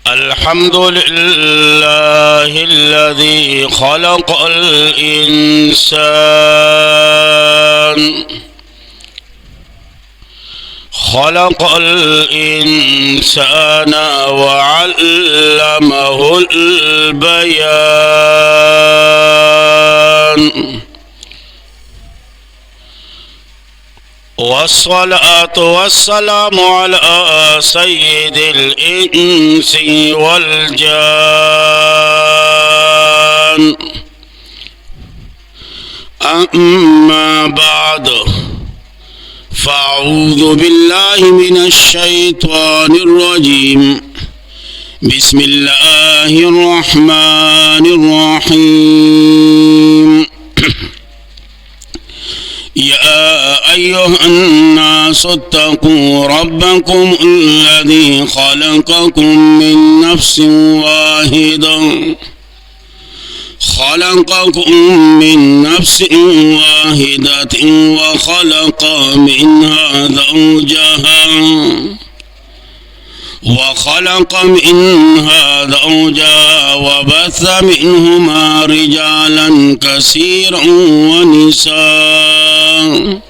الحمد لله الذي خلق الإنسان وعلمه البيان والصلاة والسلام على سيد الإنس والجان أما بعد فأعوذ بالله من الشيطان الرجيم بسم الله الرحمن الرحيم يا أيها الناس اتقوا ربكم الذي خلقكم من نفس واحدة وخلق منها زوجها وبث منهما رجالا كثيرا ونساء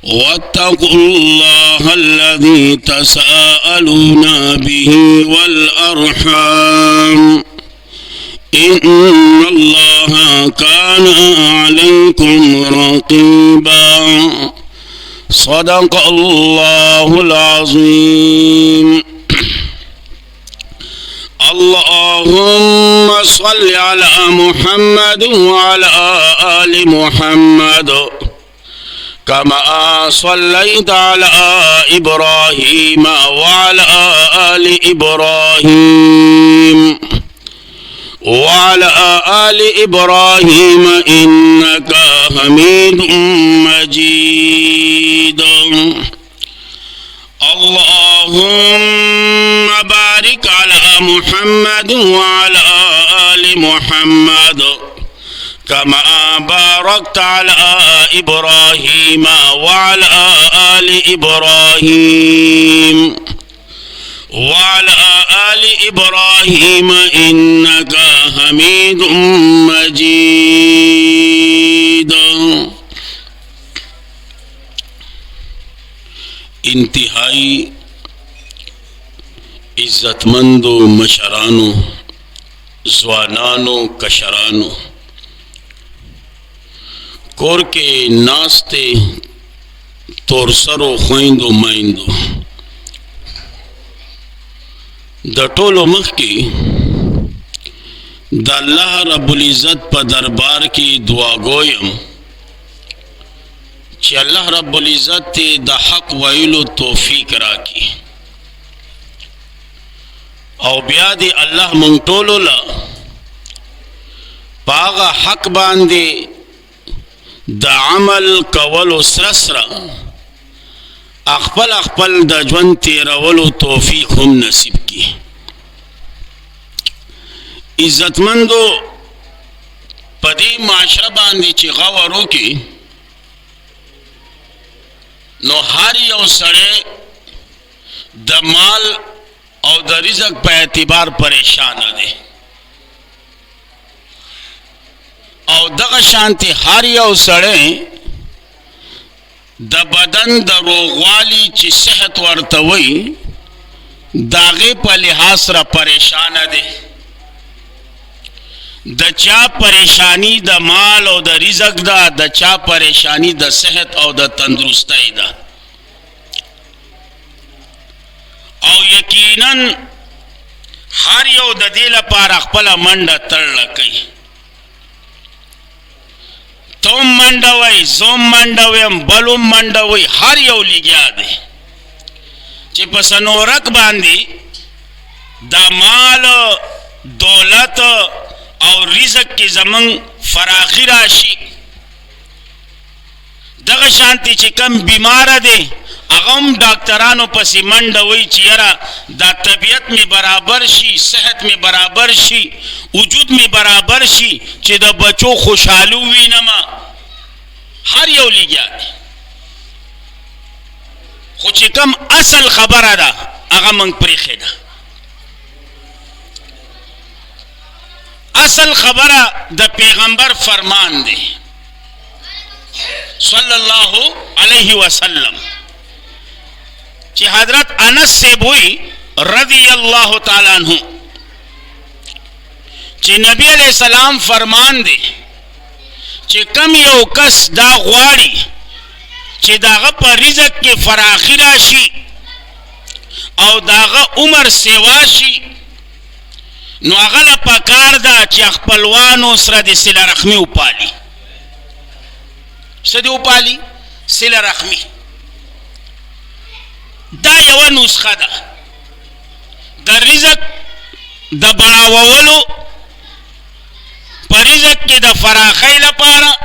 واتقوا الله الذي تساءلون به والأرحام إن الله كان عليكم رقيبا صدق الله العظيم. اللهم صل على محمد وعلى آل محمد كما صليت على إبراهيم وعلى آل إبراهيم إنك حميد مجيد. اللهم بارك على محمد وعلى آل محمد كما باركت على إبراهيم وعلى آل إبراهيم إنك حميد مجيد. انتہائی عزتمند مشرانو زوانانو کشرانو کور کے ناستے تورسرو خویندو مائندو دا ټولو مخ کی دا اللہ رب العزت پا دربار کی دعا گویم چی اللہ رب العزت تے دا حق ویلو توفیق راکی او بیا دی اللہ منگ ټولو لا پاغا حق باندے دا عمل کولو سرسرا اخپل دا جون تیرولو توفیق ہم نصیب کی. عزتمندو پدی معاشرہ باندی چی غورو کی نو ہر یو سڑے دا مال او دا رزق پہ اعتبار پریشان دے او دغه شانتی هر یو سڑے دا بدن دا روغوالی چی صحت ورتوی داغی پا لحاظ را پریشان دے. دا چا پریشانی دا مال او دا رزق دا چا پریشانی دا صحت او دا تندرستی دا. او یقیناً ہر یو دا دیل پار اخپلا منڈا تر لکی توم منڈوی زوم منڈویم بلوم منڈوی ہر یو لگیا دے چی پسنورک باندی دا مال دولت او رزق کی زمان فراخی راشی دغه شانتی چی کم بیمار دے اغم ڈاکٹرانو پسی منڈوی چی یرا دا طبیعت میں برابر شی صحت میں برابر شی وجود میں برابر شی چی دا بچو خوشحالو وی نما هر یو لګیا دی، خو چې کم اصل خبره ده هغه موږ پرېښې ده. اصل خبره د پیغمبر فرمان دی صلی الله علیه وسلم، چې حضرت انس سے بوئی رضی اللہ تعالی عنہ چې نبی علیہ السلام فرمان دی چې کم یو کس دا غواړي چې داغه په رزق کې فراخی راشي او داغه عمر سیوا شي، نو هغه له پکار ده چې خپلوانو سره د صله رحمي وپالي. څه دې وپالي؟ صله رحمي. دا یوه نسخه ده د رزق د بړاوولو په رزق کې د فراخۍ لپاره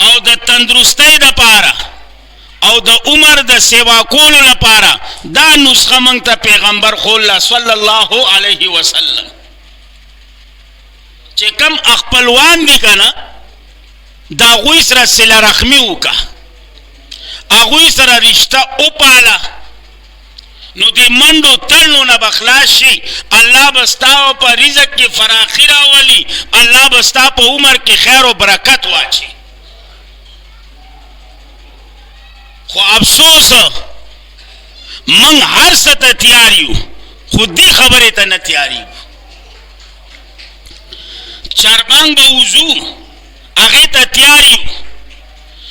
او د تندرستۍ لپاره او د عمر د سیوا کولو لپاره. دا نسخه موږ ته پیغمبر ښووله صلی الله علیه وسلم چې کم خپلوان دي که نه د هغوی سره صله رحمي وکړه، هغوی سره رشته وپاله، نو د منډو تړلو نه به خلاص شي. الله به ستا په رزق کې فراخي راولي، الله به ستا په عمر کې خیر و برکت واچي. خو افسوس من هر څه ته تیار یو، خو دې خبرې ته نه تیار یو. چربنګ به وځو هغې ته تیار یو،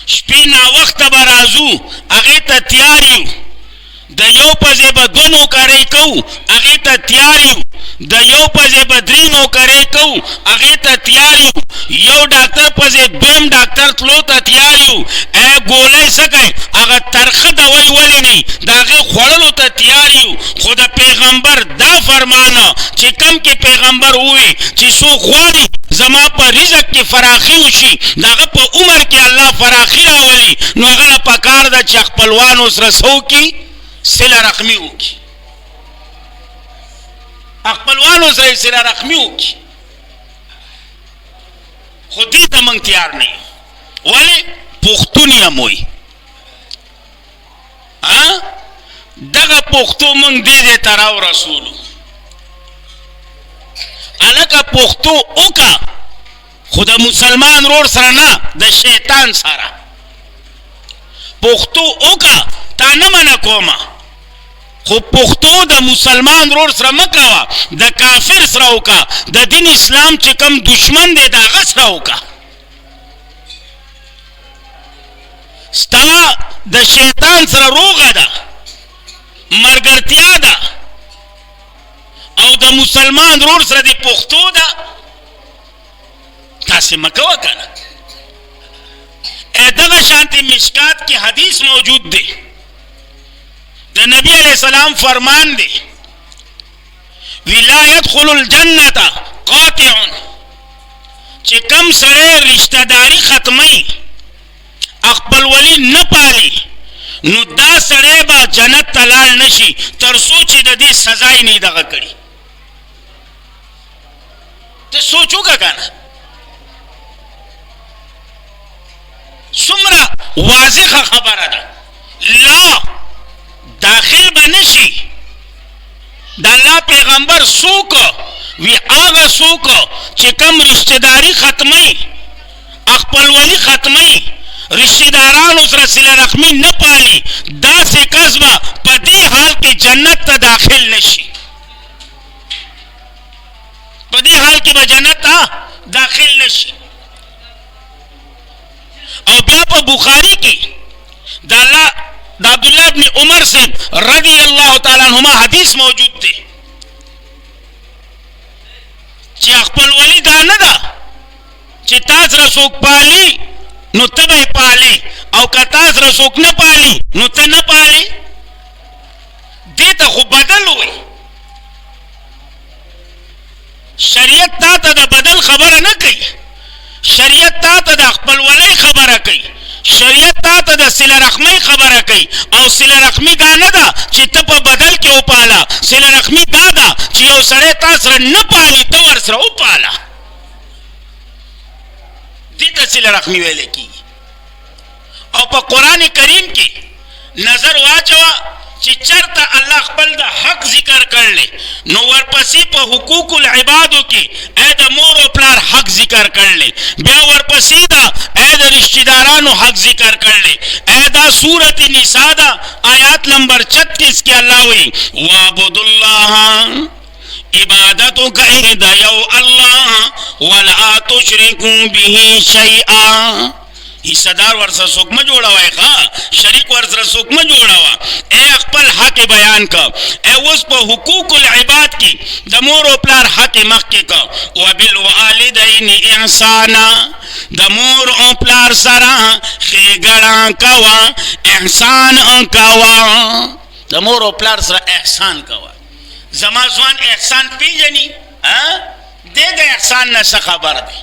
شپې ناوخته به راځو هغې ته تیار یو، د یو په ځای به دوه نوکرۍ کوو هغې ته تیار یو، د یو په ځای به درې نوکرۍ کوو هغې ته تیار یو، یو ډاکټر په ځای دویم ډاکټر تلو ته تیار یو. ای ګولۍ څه کوي؟ هغه ترخه دوی ولې نه د هغې خوړلو ته تیار یو. خو د پیغمبر دا فرمانه چې کم کې پیغمبر ووي چې څوک غواړي زما په رزق کې فراخي وشي، د هغه په عمر کې الله فراخي راولي، نو هغه له پکار ده چې خپلوانو سره څه وکړي؟ صله رحمي وکړي. خپلوانو سره صله رحمي وکړي. خو دې ته موږ تیار نه یو. ولې؟ پښتون یم وایي. دغه پښتو موږ دې ځای ته راورسولو. هلکه پښتو وکړه، خو د مسلمان ورور سره نه، د شیطان سره. پښتو وکړه، تا نه منع کومه، خو پښتو د مسلمان ورور سره مه کوه، د کافر سره وکړه. د دین اسلام چې کوم دشمن دی د هغه سره وکړه. ستا د شیطان سره روغه ده، ملګرتیا ده، او د مسلمان ورور سره د پښتو ده. تاسې مه کوه که نه. دغه شانتې مشکات کې حدیث موجود دی، د نبی علیہ السلام فرمان دی وی لا يدخل الجنة قاطع، چې کم سړی رشتہ داری ختمی خپلولي نه پالي، نو دا سړی به جنت ته لاړ نشي تر څو چې د دې سزا یې نه دغه کړي. ته سوچ وکړه که نه، څومره واضحه خبره ده. لا داخل به نشي. د الله پیغمبر څوک وی؟ هغه څوک چې کم رشتہ داری ختمی، خپلولي ختمی، رشتہ دارانو سره صله رحمي نه پالي، داسې کس به په دې حال کې جنت ته داخل نشي. په دې حال کې به جنت ته داخل نشي. او بیا په بخاری کې د عبداللہ ابن عمر سے رضی اللہ تعالیٰ عنہما حدیث موجود دی چې خپلولي دا نه ده چې تا سره څوک پالي نو ته به یې پالې، او که تا سره څوک نه پالي نو ته نه پالې. دې ته خو بدل وایي. شریعت تا ته د بدل خبره نه کوي، شریعت تا ته د خپلولۍ خبره کوي، شریعت تا ته د صله رحمۍ خبره کوي. او صله رحمي دا نه ده چې ته په بدل کې وپاله، صله رحمي دا ده چې یو سړی تا سره نه پالي ته ورسره وپاله. دې ته صله رحمي ویل کیږي. او په قران کریم کې نظر واچوا چې چرته الله خپل د حق ذکر کړل نو ورپسې په حقوق العبادو کې اې د مور او پلار حق ذکر کړل، بیا ورپسې دا اې د رشتہ دارانو حق ذکر کړل. اې دا سورۃ النساء دا آیات نمبر 36 کې الله وایي وعبد الله عبادتو کئی دا یو اللہ ولا تشرکو به شیئا. حصدار ورسره څوک مه جوړوئ، شریک ورسره څوک مه جوړوه. اے خپل حق بیان کا. اے اوس په حقوق العباد کې د مور او پلار حق مخکې کا. وبالوالدین احسانا، د مور او پلار سره ښېګڼه کوه، احسان کوه. د مور او پلار سره احسان کوه. زما ځوان احسان پیژني؟ دغه احسان نه څه خبر دی؟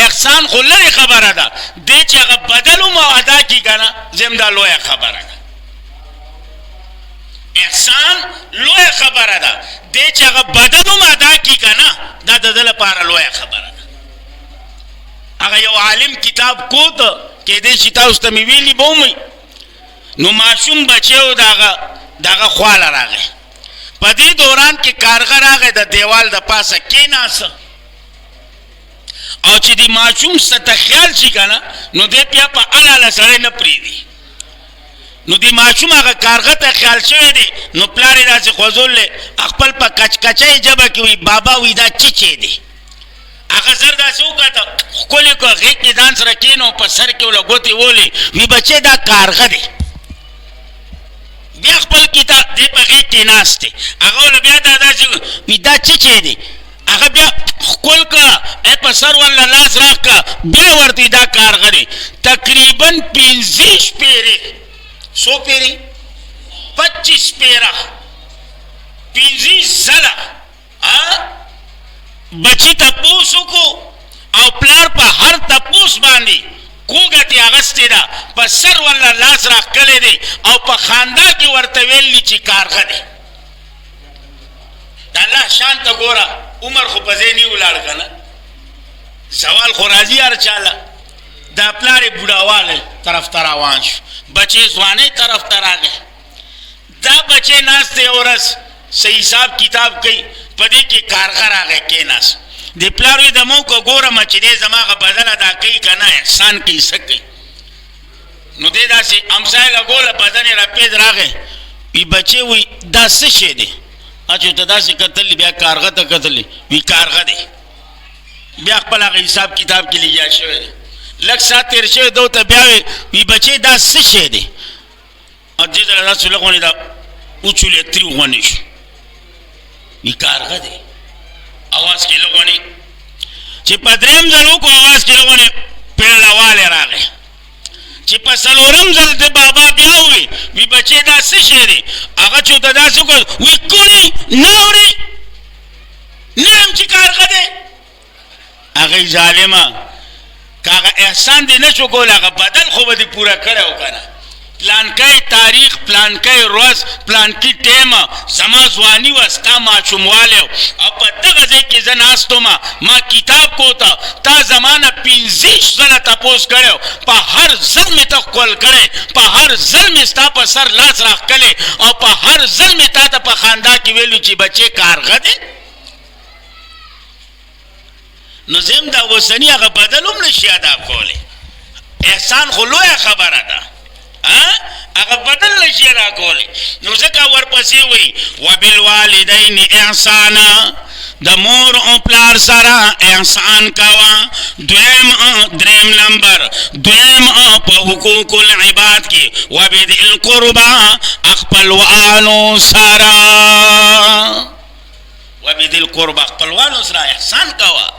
احسان خو لري خبره ده، دې چې هغه بدل مو ادا کی کنه زم دا لویه خبره ده. احسان لویه خبره ده، دې چې هغه بدل مو ادا کی کنه دا د دې لپاره لویه خبره ده. هغه یو عالم کتاب کوت کې دې چې تاسو ته ویلي بومي نو ماشوم بچو داغه خواله راغی. په دې دوران کې کارغه راغی د دیوال د پاسه کېناسه او چې دی ماشوم ست خیال شي کنه نو دې بیا په الاله سره نه پریدي. نو دی ماشوم هغه کارغه ته خیال شوی دی نو پلار یې داسې خوځول خپل په کچکچۍ ژبه کې وي بابا وي دا چیچې دی. هغه زر داسې وکړه ښکلې کړه غېږ کې ځان سره کېنو په سر کې وله ګوتې ولې وي بچې دا کارغه دی. بیا خپل کتاب دې په غېږ کې ناست دی هغه وله بیا دا داسې وي دا چیچې دی. هغه بیا ښکل که په سر ورله لاس راخ که بیا ورته دا کارغه دی. تقریبا 50 شپېرې 100 پیرې 25 پیره 50 ځله بچی تپوس وکړو او پلار په هر تپوس باندې کوږه تې اغستې ده په سر ورله لاس راښکلی دی او په خندا کې ورته ویلي چې کارغه دی. د الله شان ته ګوره عمر خو په ځای نه ولاړ که نه زوال خو راځي هر چاله. دا پلار یې بوډاوالی طرف ته روان شو، بچې ځوانۍ طرف ته راغی. دا بچې ناست دی یو ورځ څه حساب کتاب کوي په دې کې کارغه راغی کېناست. د پلار وی د مو که ګورم چې دی زما هغه بدله دا کوي که نه احسان کوي څه کوي. نو دی داسې امسا یې لګوله بدن یې راپیز راغی وی بچې وی دا څه شی دی؟ چې ته داسې کتلی بیا کارغه ته کتلی وی کارغه دی. بیا خپل هغه حساب کتاب کې لګیا شوی دی. لږ ساعت تېر شوی ده ورته بیا وی بچې دا څه شی دی؟ دې ځله داسې لږ غونې دا وچولې تریو غونې شو وی کارغه دی. اواز کې لږ غونې چې په درېیم ځل وکړو اواز کې لږ غونې پیړوالی راغی. چې په څلورم ځل د بابا بیا ووی وی بچې دا څه شی دی؟ هغه چې ورته داسې وکړو وی کونې نه اورې نه یم چې کارغه دی. هغه ظالمه که هغه احسان دی نه شو کولی هغه بدل خو به دې پوره کړی و که نه. پلانکی تاریخ پلانکی ورځ پلانکی ټیمه زما ځواني وه ستا ماشوموالی و او په دغه ځای کې زه ناست ومه ما کتاب کوته تا زما نه 50 ځله تپوس کړی و په هر ځل مې ته ښکل کړی په هر ځل مې ستا په سر لاس راښکلی او په هر ځل مې تا ته په خندا کې ویلو چې بچې کارغه دی. نو زم دا اوسني هغه بدل هم نشي ادا کولی. احسان خو لویه خبره ده هغه بدل نشي ادا کولی. نو ځکه ورپسې وایي وبالوالدین احسانا د مور او پلار سره احسان کوه. دریم نمبر په حقوق العباد کې وبذی القربا خپلوانو سره وبذی القربا خپلوانو سره احسان کوه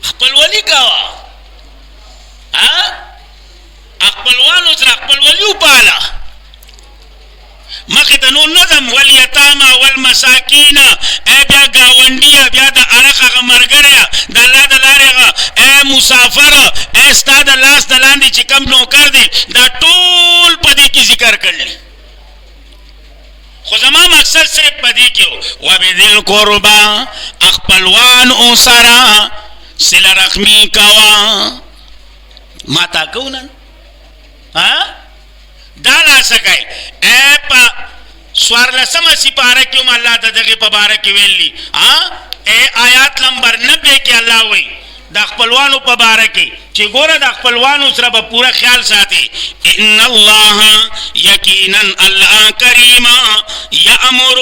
خپلولی کوه. خپلوانو سره خپلولي وپاله. مخکې ته نور نظم والیتاما والمساکین بیا ګاونډیه بیا د اړخ هغه ملګری د الله د لارې هغه مسافر ستا د لاس د لاندې چې کم نوکر دی دا ټول په دې کې ذکر کړل. خو زما مقصد صرف په دې کې و وبذی القربا خپلوانو سره سلا رحمی کوا ماتا کونن دالا سکای اے پا سوارلسم سپارہ کیوں اللہ دا دغی پا بارکی ویلی اے آیات نمبر 90 کی اللہ وی دا خپلوانو پا بارکی چی گورا دا خپلوانو سر با پورا خیال ساتی ان اللہ یقینا اللہ کریم یامر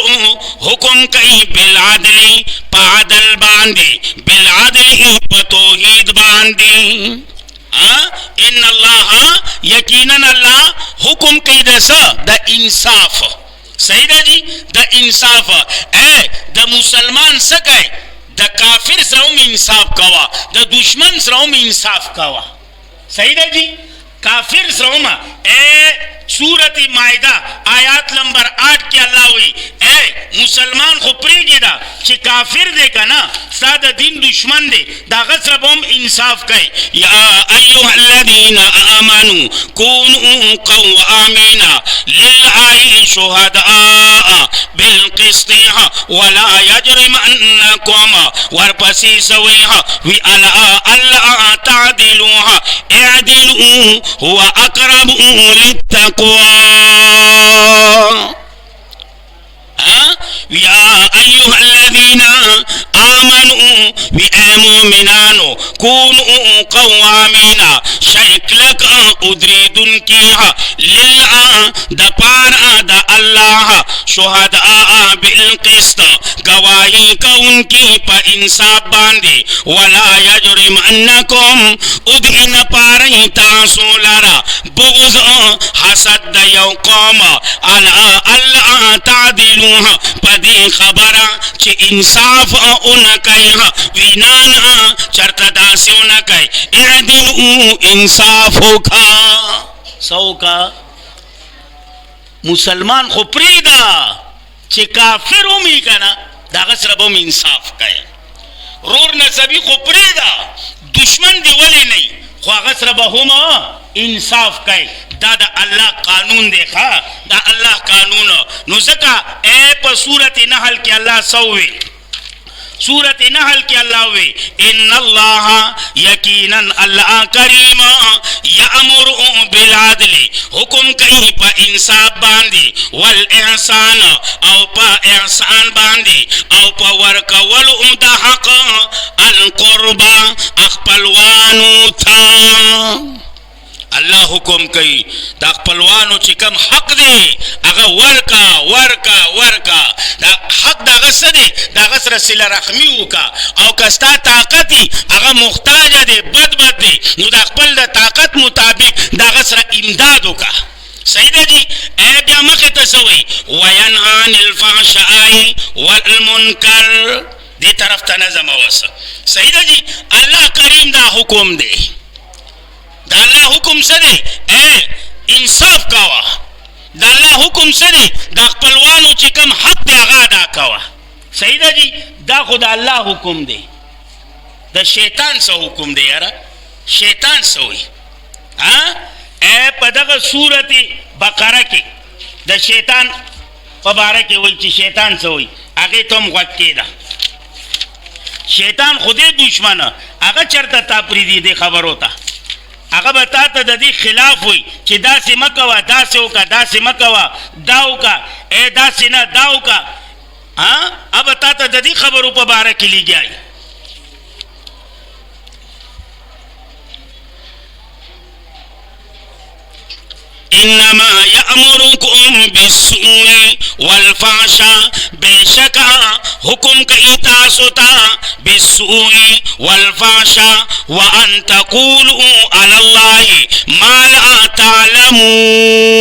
حکم کئی بالعدل پا عدل باندی بالعدل پا توحید باندی ان اللہ یقینا اللہ حکم کئی دسا دا انصاف صحیح دا جی دا انصاف اے دا مسلمان سکے دا کافر سرهم انصاف کوا دا دشمن سرهم انصاف کوا صحیح دا جی کافر سرهم اے سورت مائدہ آیات نمبر 8 کی اللہ ہوئی اے مسلمان خو پریگی دا چی کافر دے کا نا سادہ دین دشمن دے دا غصر بهم انصاف کئے یا ایوہ الذین آمنوا کونوا قوامین للہ شہداء بالقسط ولا یجرمنکم ورپسی سویہ وی اللہ تعدلوہ اعدلوا هو اقرب للتقوى يا أيها الذين آمنوا بآمنانو كونوا قوامين شكلك أدريد كيها لله دپار دا الله شهداء بالقسط گواہی کون کی پا انصاف باندے ولا یجرمنکم ادھن پارئی تاسو لرا بغض حسد دا یو قوم اللہ تعدلوها پدی خبرا چی انصاف انکیها وینانا چرت داسی انکی اعدلو انصافو کا سو کا مسلمان خو پریدا چی کافر ہومی کنا دا غصر بهم انصاف کئے رور نسبی خو پریدا دشمن دی ولی نہیں خو غصر بهم انصاف کئے دا دا اللہ قانون دیکھا دا اللہ قانون نو زکا اے پا سورت نحل کی اللہ سووی سورت نحل کی اللہ ہوئی ان اللہ یقینا اللہ کریم یامر بالعدل حکم کئی پا انصاف باندی والاحسان او پا احسان باندی او پا ورکولو دا حق القربا اخپلوانو تھا اللہ حکم کئی دا خپلوانو چی کم حق دے اگا ورکا دا حق دا غصر دے دا غصر سل رحمیو کا او کستا طاقتی اگا محتاج دے بد دے نو دا خپل دا طاقت مطابق دا غصر امدادو کا صحیح دا جی اے بیا مخی تسوئی وینعان الفحشائی والمنکر دی طرف تا نظم واسا صحیح دا جی اللہ کریم دا حکم دے دا اللہ حکم سدے اے انصاف کوا دا اللہ حکم سدے دا خپلوانو چی کم حق دے آغا دا کوا صحیح دا جی دا خدا اللہ حکم دے دا شیطان سا حکم دے یارا شیطان سوئی اے پدغ سورت بقرہ کی دا شیطان پبارہ کی وی چی شیطان سوئی آگے تم غد کے دا شیطان خودے دشمن آگا چرتا تا پریدی دے خبر ہوتا اگر بتا تا دا دی خلاف ہوئی چی دا سی مکوا دا سی ہوکا دا سی مکوا داو کا اے دا سی نا داو کا اب بتا تا دا دی خبرو پا بارہ کی لی گئی انما یامرکم بالسوء والفحشاء بے شکا حکم کئی تاسوتا بالسوء والفحشاء وان تقولوا علی اللہ ما لا تعلمون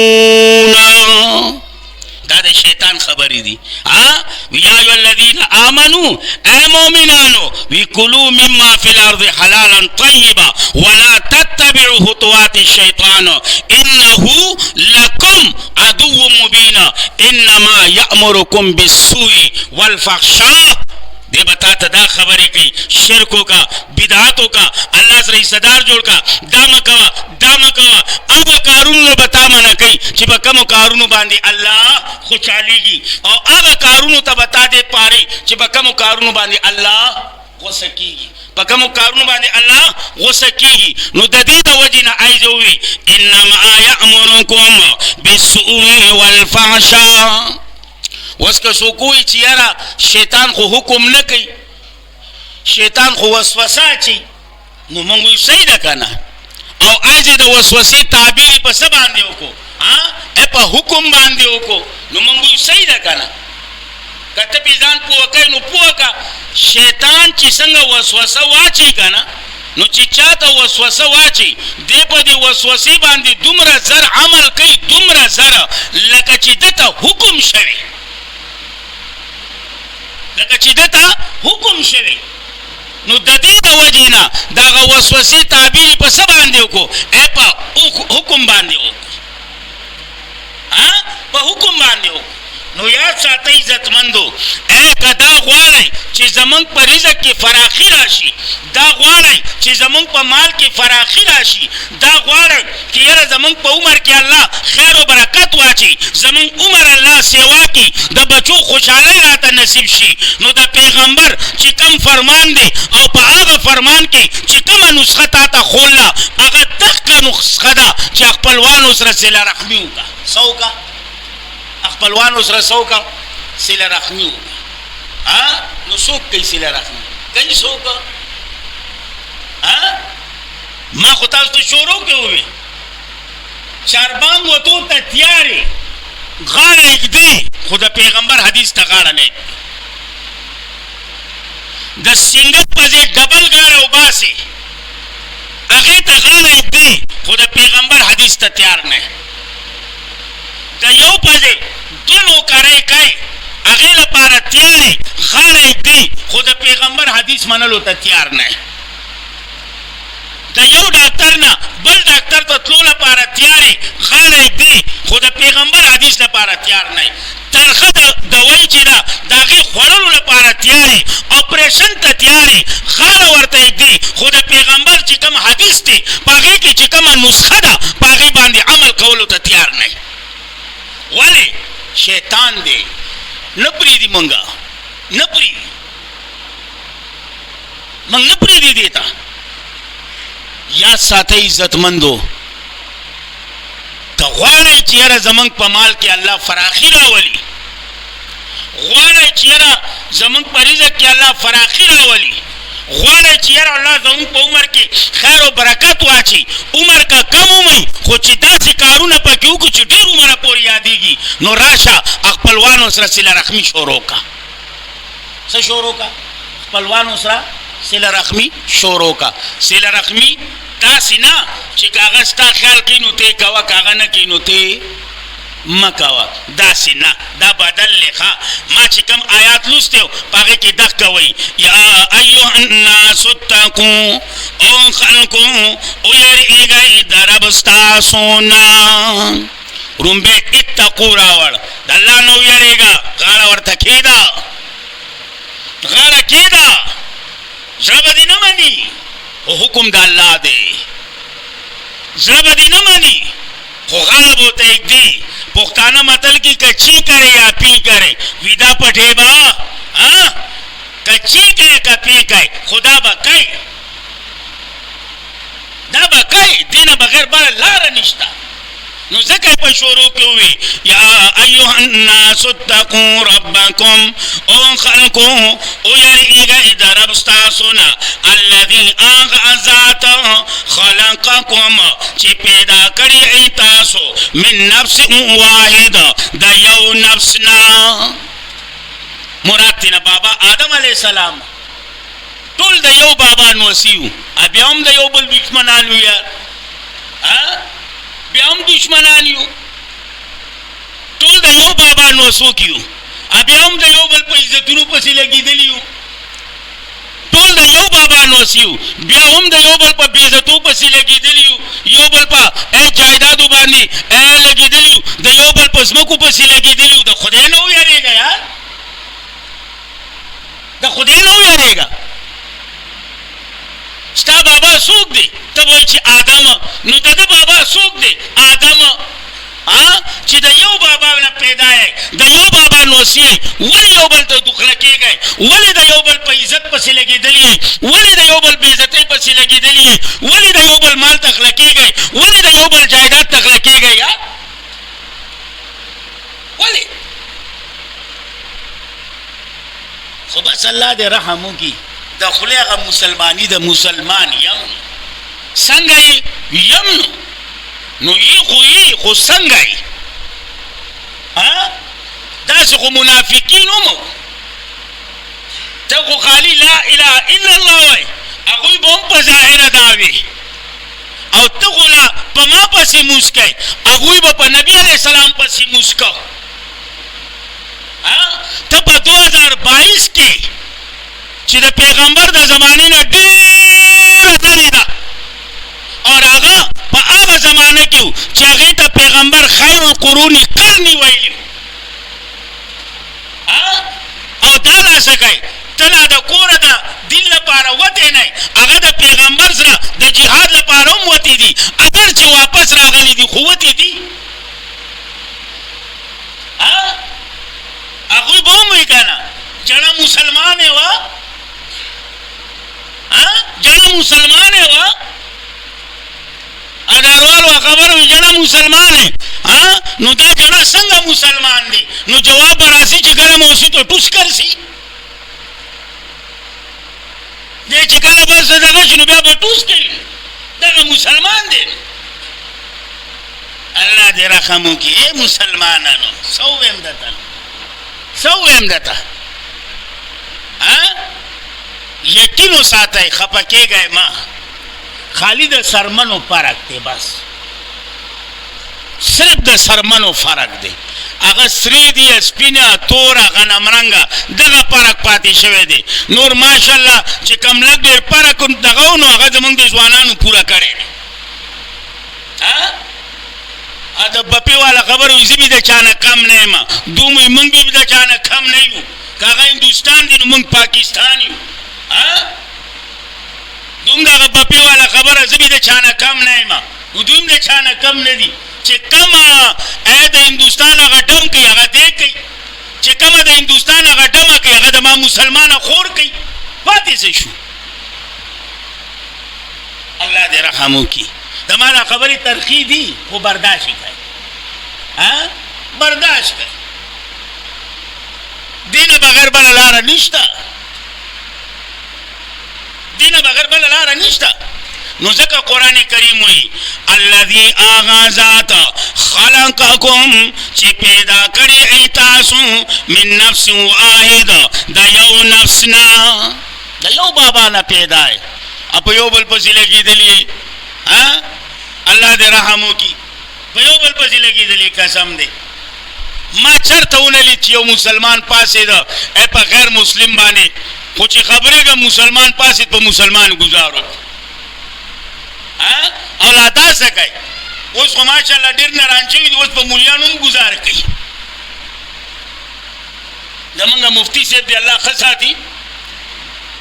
دا دا شیطان خبری دی یا ایو الذین آمنوا اے مومنانو وکلوا مما فی الارض حلالا طیبا ولا تتبعوا خطوات الشیطان انہو لکم عدو مبین انما یأمرکم بالسوء والفحشاء دے بتاتا دا خبری کی شرکوں کا بدعاتوں کا اللہ سر صدار جوڑ کا دام کوا اب کارون بتا منا کئی چی با کم کارون باندی اللہ خوشحالی گی اور اب کارون تا بتا دے پاری چی با کم کارون باندی اللہ غصہ کی گی په کوم کارونو باندې الله غوسه کیږي. نو د دې د وجې نه ایزوي انما یامرکم بالسوء والفحشاء. اوس که څوک وایي چې یاره شیطان خو حکم نه کوي، شیطان خو وسوسه اچي، نو موږ وایو صحیح ده که نه. او ایزې د وسوسې تعبیر په څه باندې وکړو؟ په حکم باندې وکړو، نو موږ وایو صحیح ده که نه. که ته پې ځان پوه کوې نو پوه که شیطان چې څنګه وسوسه واچي که نه، نو چې چاته وسوسه واچي دی په دې وسوسې باندې دومره زر عمل کوي، دومره زر لکه چې دته حکم شوی، لکه چې دته حکم شوی. نو د دې د وجې نه دغه وسوسې تعبیر په څه باندې وکړو؟ په حکم باندې وکړو، په حکم باندې وکړو. نو یاد ساتئ عزتمندو، که دا غواړئ چې زمونږ په رزق کې فراخي راشي، دا غواړئ چې زمونږ په مال کې فراخي راشي، دا غواړئ چې یاره زمونږ په عمر کې الله خیر و برکت واچي، زمونږ عمر الله سیوا کړي، د بچو خوشحالۍ راته نصیب شي، نو د پیغمبر چې کم فرمان دی او په هغه فرمان کې چې کومه نسخه تا ته ښوله، هغه دغه نسخه ده چې خپلوانو سره صله رحمي وکړه. څه وکړه؟ خپلوانو سره څه وکړه؟ صله رحمي وکړه. نو څوک کوي صله رحمي؟ کوي څوک؟ ما خو تاسو ته شروع کې وویل چاربام وتو ته تیارې غاړه ږدي، خو د پیغمبر حدیث ته غاړه نه ږدي. د سنګت په ځای ډبل غاړه وباسي، هغې ته غاړه ږدي، خو د پیغمبر حدیث ته تیار نه. د یو په ځای دوه نوکرۍ کوي، هغې لپاره تیارې غاړه ږدي، خو د پیغمبر حدیث منلو ته تیار نه. د یو ډاکټر نه بل ډاکټر ته تلو لپاره تیارې غاړه ږدي، خو د پیغمبر حدیث لپاره تیار نه. ترخه دوایي چې ده د هغې خوړلو لپاره تیارې، اپریشن ته تیارې غاړه ورته ږدي، خو د پیغمبر چې کوم حدیث دی په هغې کې چې کومه نسخه ده په هغې باندې عمل کولو ته تیار نه. ولې؟ شیطان دی، نه پرېږدي مونږه، نه پرېږدي، مونږ نه پرېږدي دې ته. یاد ساتئ عزتمندو، که غواړئ چې یاره زمونږ په مال کې الله فراخي راولي، غواړئ چې یاره زمونږ په رزق کې الله فراخي راولي، غواړئ چې یاره الله زمونږ په عمر کې خیر و برکت واچي، عمر که کم وموي خو چې داسې کارونه پکې وکړو چې ډېر عمره پورې یادېږي، نو راشه خپلوانو سره صله رحمي شروع کړه. څه شروع کړه؟ خپلوانو سره صله رحمي شروع کړه. صله رحمي داسې نه چې که هغه ستا خیال کوي نو ته یې کوه، که هغه نه کوي نو ته مه کوه، داسې نه، دا بدل دی. ما چې کوم آیات لوستی په هغې کې دغه کوئ یا ایها الناس اتقو، او خلکو ویرېږئ د رب ستاسو نه. رومبې اتقو راوړ، د الله نه ویرېږه، غاړه ورته کېږده، غاړه کېږده، زړه به دې نه مني، خو حکم د الله دی. زړه به دې نه مني خو غاړه به ورته ږدي. پښتانه متل کې کچی کرے یا پی کرے ویدا پټې به کچی کوي که پی کوي، خدا به کوي، دا به کوي، دې نه بغیر بله لاره نشته. نو ځکه په شروع کې ووي یا ایها الناس اتقوا ربکم، او خلکو ویرېږئ د رب ستاسو نه، الذي هغه ذات خلقکم چې پیدا کړي تاسو من نفس واحد، د یو نفس نه. مراد تېنه بابا آدم علیه السلام، ټول د یو بابا نوسي وو، بیا هم د یو بل دشمنان وو، یار بیا هم دشمنان یو، ټول د یو بابا نوسو کې یو، بیا هم د یو بل په عزتونو پسې لګېدلي یو، ټول د یو بابا نوسي یو، بیا هم د یو بل په بېعزتو پسې لګېدلي یو، یو بل په جایدادو باندې لګېدلي یو، د یو بل په ځمکو پسې لګېدلي یو. د خدای نه ویرېږه یار، د خدای نه ویرېږه. ستا بابا څوک دی؟ ته به وایي چې آدم، نو د ده بابا څوک دی؟ آدم. چې د یو بابا نه پیدا یې، د یو بابا اوسی ولی یو بل ته دخله کېږئ ولی د یو بل په عزت پسې لګېدلي ولی د یو بل بې عزتۍ پسې لګېدلي ولی د یو بل مال ته غله کېږئ ولی د یو بل جایداد ته غله کېږئ یا ولی خو بس الله دې رحم وکړي د خولې هغه مسلماني د مسلمان یم څنګه یم نو یې خو څنګه یې داسې خو منافقین هم ته خو خالي لا اله الا الله وایي هغوی به هم په ظاهره دا وي او ته خو لا په ما پسې موس کوې هغوی به په نبي علیه السلام پسې موس کو ته په 2022 کې چې د پیغمبر د زمانې نه ډېره لرې ده اور هغه په هغه زمانه کې و چې هغې ته پیغمبر خیر القرون قرني ویلي او دا داسې کوي ته لا د کوره د دین لپاره وتې نه هغه د پیغمبر سره د جهاد لپاره هم وتې دي اگر چې واپس راغلي دي خو وتې دي هغوی به هم وي که نه جړه مسلمان یې وه جړه مسلمان یې وه اډاروالو خبره وي جړه مسلمان نو دا جړه څنګه مسلمان دی نو جواب به راسي چې ګرم اوسي تو ټوس کرسي دی چې کله بس دغه شي نو بیا به ټوس کوي دغه مسلمان دی الله دې رحم وکړي مسلمانانو څه ووایم درته څه ووایم درته یقین وساتئ خفه کېږئ ما خالی د سرمنو فرق دی بس صرف د سرمنو فرق دی هغه سری دی سپینه توره غنمرنګه دغه فرق پاتې شوی دی نور ماشاءالله چې کم لږ ډېر فرق دغه نو هغه زموږ د ځوانانو پوره کړی د بپې والا خبره وي زه بې د چا نه کم نه یم دوی موږ بې د چا نه کم نه یو که هغه هندوستان دی نو موږ پاکستان یو دوم دغه بپې والا خبره زه بې د چا نه کم نه یم نو دوی هم د چا نه کم نه دي چې کومه د هندوستان هغه ډم کوي هغه دی کوي چې کومه د هندوستان هغه ډمه کوي هغه د ما مسلمانه خور کوي پاتې څه شو الله دې رحم وکړي د ما دا خبرې ترخی دي خو برداشت یې کوي برداشت کوي دې نه بغیر بله لاره نشته دې نه بغیر بله لاره نشته نو ځکه قرآن کریم وایي الذي هغه ذات خلقکم چې پیدا کړی ای تاسو من نفس واحد د یو نفس نه د یو بابا نه پیدا یې په یو بل پسې لګېدلي الله دې رحم وکړي په یو بل پسې لګېدلي قسم دی ما چرته ونه لید چې یو مسلمان پاسېده په غیر مسلم باندې خو چې خبرېږم مسلمان پاسېد په مسلمان ګزارو او لا داسې کوي اوس خو ماشاءالله ډېر نران شوي دي اوس په مولیانو هم ګزار کوي زمونږ مفتي صاحب دی الله ښه ساتي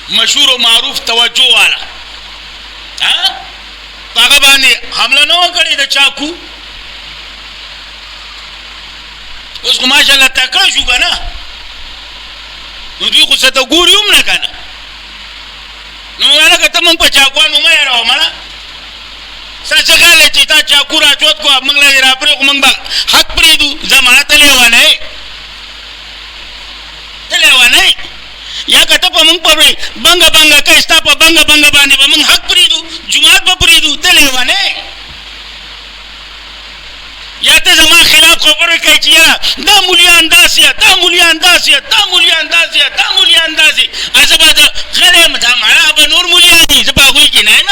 مشهور و معروف توجه والا په هغه باندې حمله نه وه کړې د چاکو اوس خو ماشاءالله تکړه شو که نه نو دوی خو څه ته ګوري هم نه که نه نو هلکه ته موږ په چاکوانو مه هېروه مړه څه خیال چې تا چاکو راچوت کو موږ له دې راپرېږو موږ به حق پرېږدو زمانه ته لیونی ته لیونی یا که ته په موږ په بنګه بنګه کوې ستا په بنګه بنګه باندې به موږ حق پرېږدو جومات به پرېږدو ته لیونی یا ته زما خلاف خبرې کوي چې یاره دا مولیان داسې دا مولیان داسې دا مولیان داسې دا مولیان داسې زه به د غلی یم دا مړه به نور مولیان دي زه په هغوی کې نه یم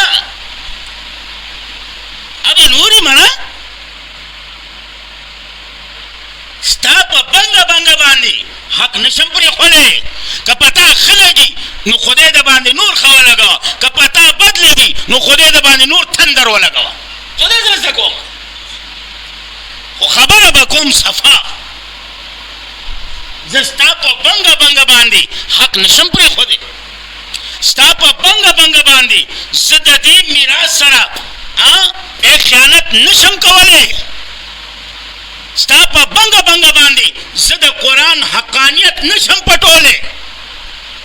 ابه نوري مړه ستا په بنګه بنګه باندې حق نشم پرېښولی که په تا ښه لګي نو خدای د باندې نور ښه ولګوه که په تا بد لګي نو خدای د باندې نور تندر ولګوه خدای زه زده کوم خو خبره به کوم صفا زه ستا په بنګه بنګه باندې حق نشم پرېښودی ستا په بنګه بنګه باندې زه د دې میراث سره خیانت نشم کولی ستا په بنګ باندې زه د قرآن حقانیت نشم پټولی،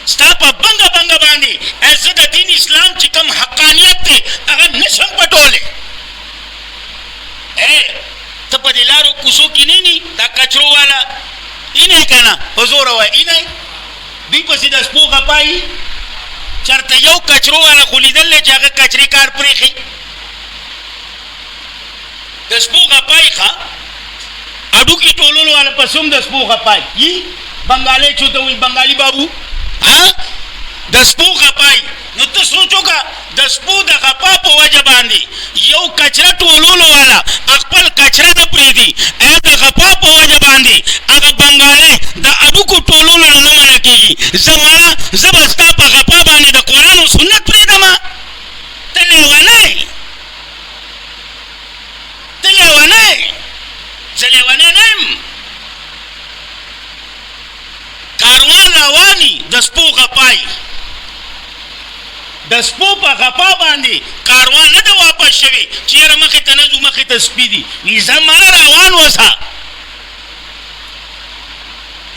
ستا په بنګ باندې زه د دین اسلام چې کوم حقانیت دی هغه نشم پټولی. ته په دې لارو کوڅو کې نه نی دا کچرو والا اینه که نه په زوره وایي اینه دوی پسې د سپو غپایي چېرته یو کچرو والا خو لیدل دی چې هغه کچرې کار پرېښي د سپو غپایي ښه اډوکي ټولولو والا پسې هم د سپو غپایي یي بنګالی چې ته وایي بنګالي بابو د سپو غپایي. نو ته سوچو که د سپو د غپا په وجه باندې یو کچره ټولولو والا خپل کچره نه پرېږدي، د غپا په وجه باندې هغه بنګالی د اډوکو ټولولو نه نه منع کېږي. زه مړه زه به ستا په غپا باندې د قرآن و سنت پرېږدمه. ته لیونی ته لیونی زه لیونی نه یم. کاروان رواني د سپو غپایي، د سپو په غپا باندې کاروان نه ده واپس شوی چې یاره مخې ته نه ځو مخې ته سپي دي. وي زمانه روان وسه.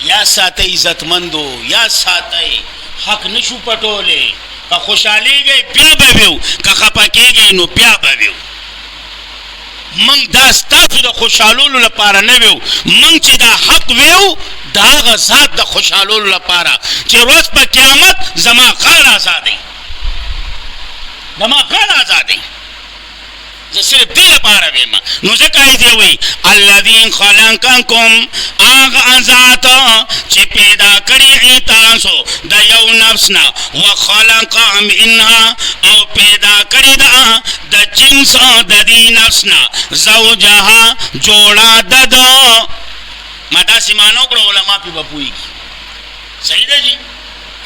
یا ساتئ عزتمندو یا ساتئ، حق نشو پټولی. که خوشحالیږئ بیا به ویو، که خفه کېږئ نو بیا به ویو. موږ دا ستاسو د خوشحالولو لپاره نه ویو، موږ چې دا حق ویو د هغه ذات د خوشحالولو لپاره چې روز په قیامت زما غل آزادوي، زما غل آزادوي. زه صرف دې لپاره ویم. نو ځکه یې دی وایي الذین خلقکم، هغه ذات چې پیدا کړي تاسو د یو نفس نه، وخلق منها او پیدا کړي ده د جنس د دې نفس نه، زوجها جوړه د ده. ما داسې معنا وکړه علما پې به پوهېږي. صحیح ده جي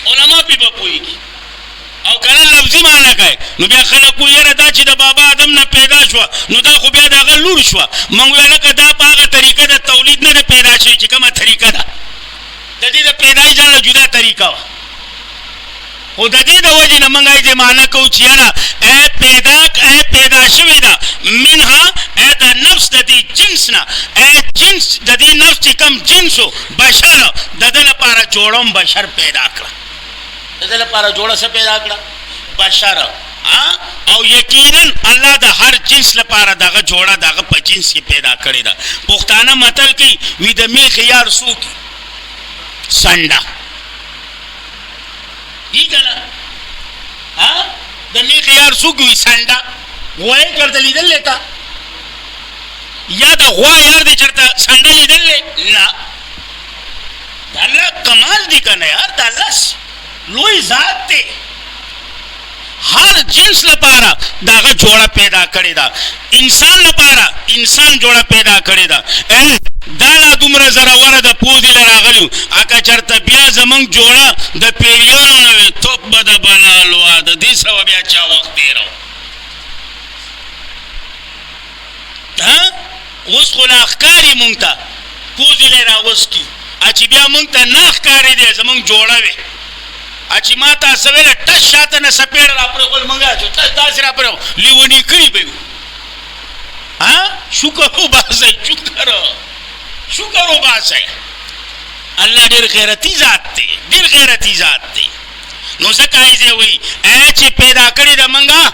علما پې به پوهېږي. او کنه لفظي معنا کوي نو بیا خلک وایي یاره دا چې د بابا آدم نه پیدا شوه نو دا خو بیا د هغه لور شوه. موږ وایو لکه دا په هغه طریقه د تولید نه ده پیدا شوې چې کومه طریقه ده، د دې د پیدایش نه جدا طریقه وه. خو د دې د وجې نه موږ یې معنا کوو چې یاره پیدا شوې ده منها د نفس د دې جنس نه، جنس د دې نفس چې کوم جنس و بشر د ده لپاره جوړم بشر پیدا کړه، د ده لپاره جوړه څه پیدا کړه بشر. او یقینا الله د هر جنس لپاره دغه جوړه دغه په جنس کې پیدا کړې ده. پښتانه متل کوي وي د میخ یار څوک سنډه یي که نه د میخ یار څوک وي سنډه. غوایي چېرته لیدلی تا یا د غوا یار دی چېرته سنډه لیدلی نه. د الله کمال دی که نه یار، د الله لوی ذات دی. هر جنس لپاره داغه جوړه پیدا کړې ده. انسان لپاره انسان جوړه پیدا کړې ده. دا لا دومره زوروره د پوزې له راغلي اکه چېرته بیا زموږ جوړه د پیریانو نه وي توپ به د بلال وا د دې سوه بیا چا وخت تېره. اوس خو لا ښکاري مونږ ته پوزې له راوسکي چې بیا مونږ ته نه ښکارېدی زموږ جوړه وې چې ما تاسو ویله ټس شاته نه سپېړه را پرېښول مونږ چې ټس داسې را پرېښو لیوني کړي به یو. شکر وباسئ شکر وباسئ. الله ډېر غیرتي ذات دی، ډېر غیرتي ذات دی. نو ځکه یې دی وایي چې پیدا کړې ده مونږه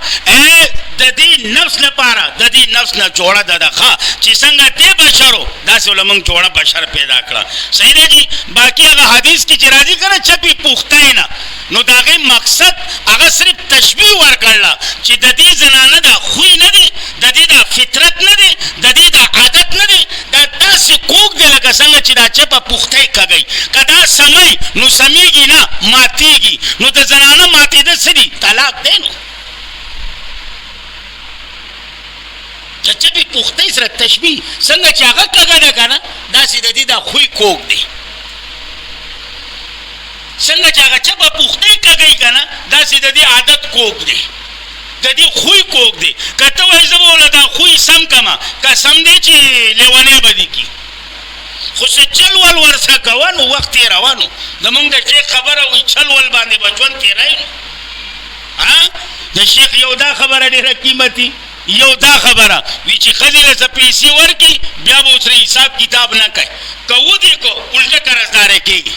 د دې نفس لپاره د دې نفس نه جوړه ده ده ښه چې څنګه دې بشرو داسې له موږ جوړه بشر پیدا کړه. صحیح دی جي. باقي هغه حدیث کې چې راځي که نه چپې پوښتنې نه نو د هغې مقصد هغه صرف تشبیح ورکړله چې د دې زنانه دا خوی نه دی، د دې دا فطرت نه دی، د دې دا عادت نه دی، دا داسې کوږ دی لکه څنګه چې دا چپه پوښتۍ کږئ. که دا سمی نو سمیږي نه ماتېږي. نو د زنانه ماتېده څه دي طلاق دی. نو د چپې پوښتۍ سره تشبیح څنګه چې هغه کږه ده که نه داسې د دې دا خوی کوږ دی. څنګه چې هغه چپه پوښتۍ کږئ که نه داسې د دې عادت کوږ دی، د دې خوی کوږ دی. که ته وایې زه به وله دا خوی سم کړمه که سم دی چې لیونی به دې کړي خو څه چل ول ورسره کوه نو وخت تېروه. نو زمونږ د شیخ خبره وایي چل ول باندې به ژوند تېروي. نو د شیخ یو دا خبره ډېره قیمتي یو دا خبره وی چې ښځې له څه پیسې ورکړي بیا به ورسره حساب کتاب نه کوي که ودې کو الټه قرضداری کېږي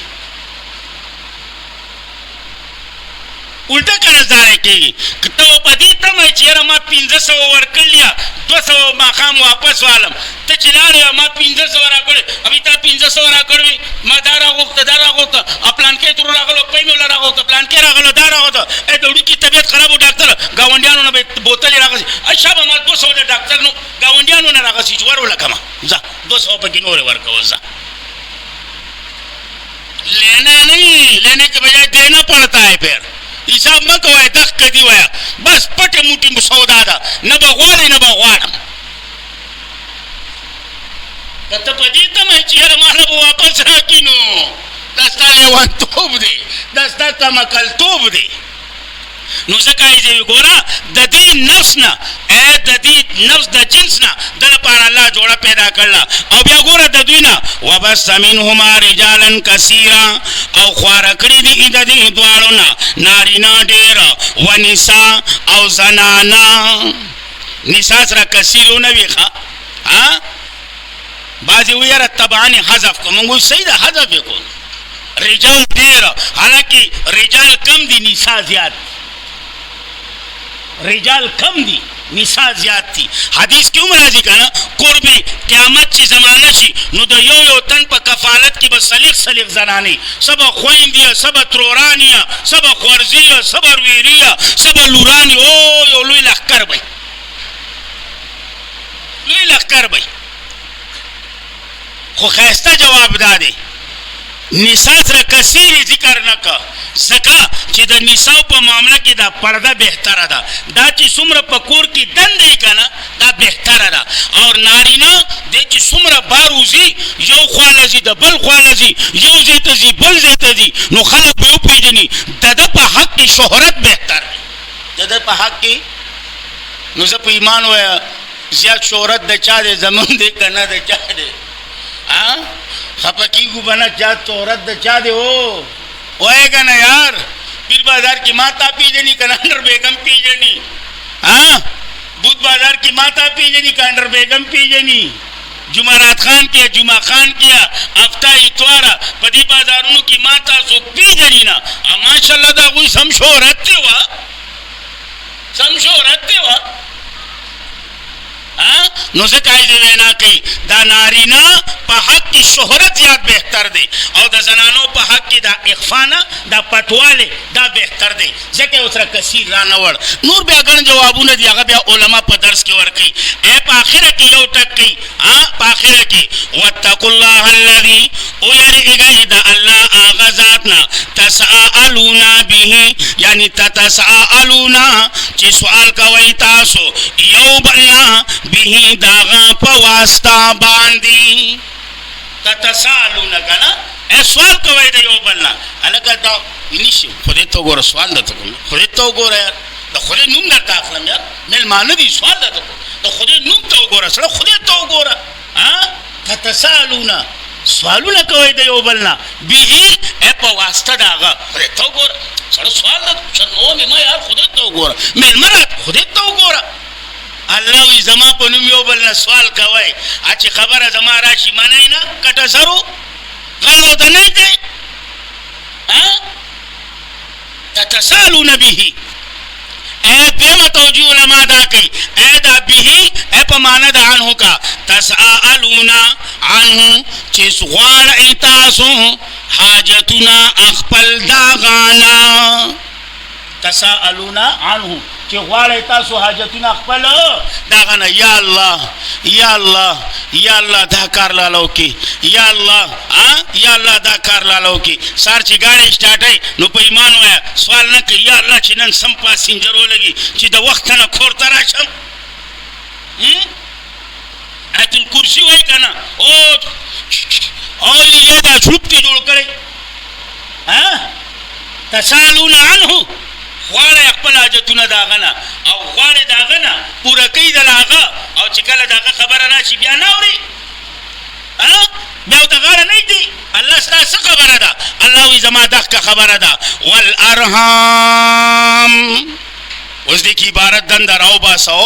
الټه قرضداری کېږي که ته په دې تمه چې یاره ما 500 ورکړلي 200 ماښام واپس والم ته چې لاړې ما 500 راکړې ابي تا 500 راکړې ما دا راغوښته دا راغوښته پلانکې تر راغلو پۍ مې ولا راغوښته پلانکې راغلو دا راغوښته د وړوکي طبیعت خراب و ډاکټر ګاونډیانو نه به بوتلې راغلي شابه ما 200 د ډاکټر نو ګاونډیانو نه راغلي چې ور ولکمه ځه 200 پکې نورې ورکوه ځه لینا نہیں لینے کے بجائے دینا پڑتا ہے پھر حساب مه کوئ دخ کدي وایه بس پټې موټې سودا ده نه به غواړې نه به غواړم که ته په دې تمه چې یاره ما نه به واپس راکړي نو دا ستا لیونتوب دی دا ستا تمکلتوب دی نو ځکه یې ګوره د دې نفس نه د دې نفس د جنس نه د لپاره الله جوړه پیدا کړله او بیا ګوره د دوی نه وبث منهما رجالا کثیرا او خواره کړي دي د دې دواړو نه نارینه ډېر ونسا او زنانه نسا سره کثیرونه وي ښه بعضې وایي یاره طبعا حذف کړو موږ وایو صحیح ده حذف یې کړو رجال ډېر حالانکې رجال کم دي نسا زیات رجال کم دي نساء زیات دي حدیث کې هم راځي که نه قرب قیامت چې زمانه شي نو د یو یو تن په کفالت کې به سلیق زنانې څه به خویندې څه به ترورانې څه به خوارزې څه به ویرې څه به لورانې او یو لوی لښکر به لوی لښکر به خو ښایسته جواب دا دی نساء سره کثیر ذکر نه که ځکه چې د نساء په معامله کې دا پرده بهتره ده دا چې څومره په کور کې دنده یې که نه دا بهتره ده او نارینه دی چې څومره بار وځي یو خوا له ځي د بل خوا له ځي یو ځای ته ځي بل ځای ته ځي نو خلک به وپېژني د ده په حق کې شهرت بهتر دی د ده په حق کې نو زه په ایمان وایم زیات شهرت د چا دی زمون دی که نه د چا دی خفه کیږو به نه چا شهرت د چا دی او وایه که نه یار پیر بازار کې ما تا پیژني که نانډر بیګم پیژني بود بازار کې ما تا پیژني که نانډر بیګم پیژني جمعرات خان کیا جمعه خان کیا هفته اتواره په دې بازارونو کې ما تاسو پیژني نه ماشاءالله د هغوی سم شهرت دی وه سم شهرت دی وه نو ځکه یې وینا کوي دا نارینه په حق کې شهرت زیات بهتر دی او د زنانو په حق کې دا اخفا نه دا پټوالی دا بهتر دی ځکه یې ورسره کثیر رانوړ نور بیا ګڼ جوابونه دي هغه بیا علما په درس کې ورکوي په آخره کې یو ټک کوي په آخره کې واتقوا الله الذي ویریږئ د الله هغه ذات نه تساءلون به یعنی تتساءلون چې سوال کوئ تاسو یو بل نه به داغا په واسطه باندې تتساءلون کنه سوال کوي د یو بل نه هلکه دا نشي خدای ته وګوره سوال درته کوم خدای ته وګوره یار د خدای نوم درته اخلم یار مېلمانه دي سوال درته کوم د خدای نوم ته وګوره سړه خدای ته وګوره تتساءلون سوالونه کوي د یو بل نه به په واسطه د هغه خدای ته وګوره سړه سوال درته نو مې ما یار خدای ته وګوره مېلمه خدای ته وګوره الله وی زما په نوم یو بل نه سوال کوئ چې خبره زما راشي منئ نه کټه سرو غل ورته نه کوئ تتساءلون به دویمه توجیه علما دا کوي دا به په معنا د عنه کا تساءلون عنه چې غواړئ تاسو حاجتونه خپل داغانا تساءلون عنه چې غواړئ تاسو حاجتونه خپل داغانا یا الله یا الله یا الله دا کار لاله وکړي یا الله یا الله دا کار لاله وکړي سهار چې ګاډی سټارټوي نو په ایمان وایه سوال نه کوي یا الله چې نن سم پاسینجر ولګي چې د وخته نه کور ته راشم آیت الکرسي وایي که نه او یا دا شروپ کې جوړ کړی تسالون عنه غواړئ خپل حاجتونه د هغه نه او غواړئ د هغه نه پوره کوي د هغه او چې کله د هغه خبره راشي بیا نه اوري بیا ورته غاړه نه ږدي الله ستا څه خبره ده الله وایي زما دغه خبره ده والارحام اوس دې کی عبارت دند راو باسو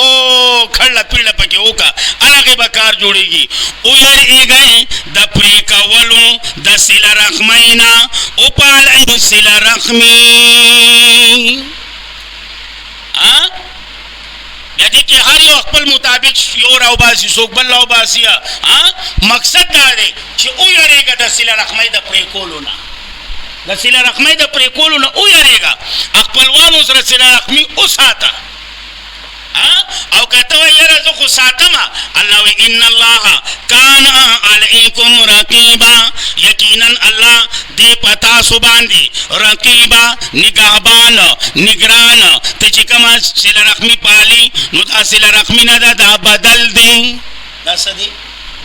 کړه پیړه پکې وکا الګه بکار جوړيږي او یریږي د پری کولو د سل رحمینا او پال سل رحمی یدې کې هر یو خپل مطابق یو راو باسي څوک بل راو باسي مقصد دا دی چې او یریږي د سل رحمی د پری کولو نه د سل رحمی د پری کولو نه او یریږي خپلوانو سره سل رحمی او ساته او کته یره زه خو ساتما الله و ان الله کان علیکم رقیبا یقینا الله دې پتا سو باندې رقیبا نگهبان نگران ته چې کوم سل رحمی پالي نو دا سل رحمی نه دا بدل دی دا سدي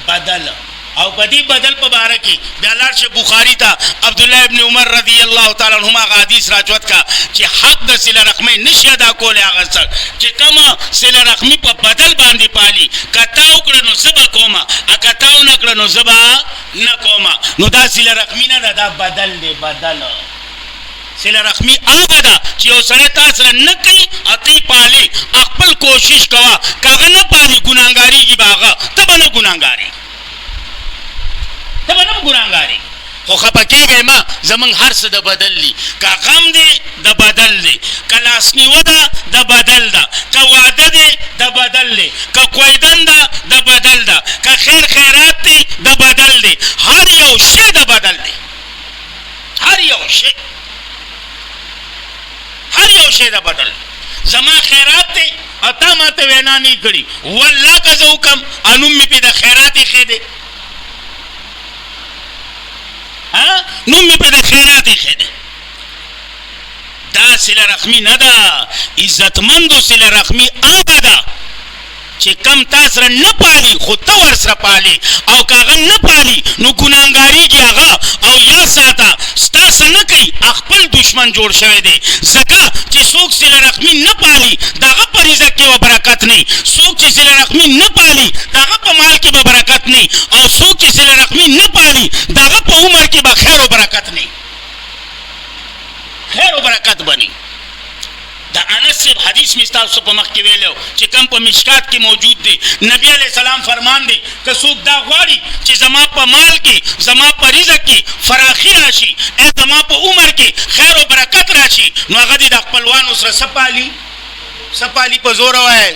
بدل او بدی بدل په باره کې د الله شه بخاری ته عبد الله ابن عمر رضی الله تعالی عنهما حدیث راجوت کا چې حق د سله رحمی نشي ادا کول هغه سره چې کما سله رحمی په بدل باندې پالي کتاو کړه نو سبا کوما اکتاو نه کړه نو سبا نه کوما نو دا سله رحمی نه دا بدل دی بدل سله رحمی هغه دا چې یو سره تاسو نه کوي اتی پالي خپل کوشش کوا کاغه نه پالي ګناګاری کی باغه تبه نه ګناګاری تبه نه ګناګاری خو خپکیږي ما زمون هر څه د بدل لی کا غم دی د بدل دی کلاسنی ودا د بدل دا کا وعده دی د بدل دی کا کویدن دا د بدل دا کا خیر خیرات دی د بدل دی هر یو شی د بدل دی هر یو شی د بدل زما خیرات دی اتا ماته وینا نه کړي والله کا زوکم انم می په د خیرات خېده نو می په د خیرات خېده دا سله رحمی نه ده عزتمندو سله رحمی هغه ده چې کم تاسو نه پالي خو ته ور سره پالي او کاغه نه پالي نو ګناګاری کی هغه او یا ساته ستاسو نه کوي خپل دشمن جوړ شوی دی زکه چې څوک سله رحمی نه پالي داغه په رزق کې و برکت نه څوک چې سله رحمی نه پالي داغه په مال کې به برکت نه او څوک چې سله رحمی نه پالي داغه په عمر کې به خیر او برکت نه خیر او برکت بني دا انس سے حدیث مستاو سو په مخ کې ویلو چې کم په مشکات کې موجود دی نبی علیہ السلام فرمان دی که څوک دا غواړي چې زما په مال کې زما په رزق کې فراخي راشي ای زما په عمر کې خیر او برکت راشي نو هغه د خپلوانو سره سپالي په زور وای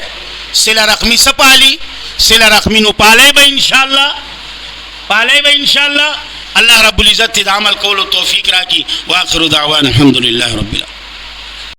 سله رحمی سپالي سله رحمی نو پالای به ان شاء الله الله رب العزت د عمل کولو توفیق راکړي واخر دعوانا الحمدلله رب العالمین.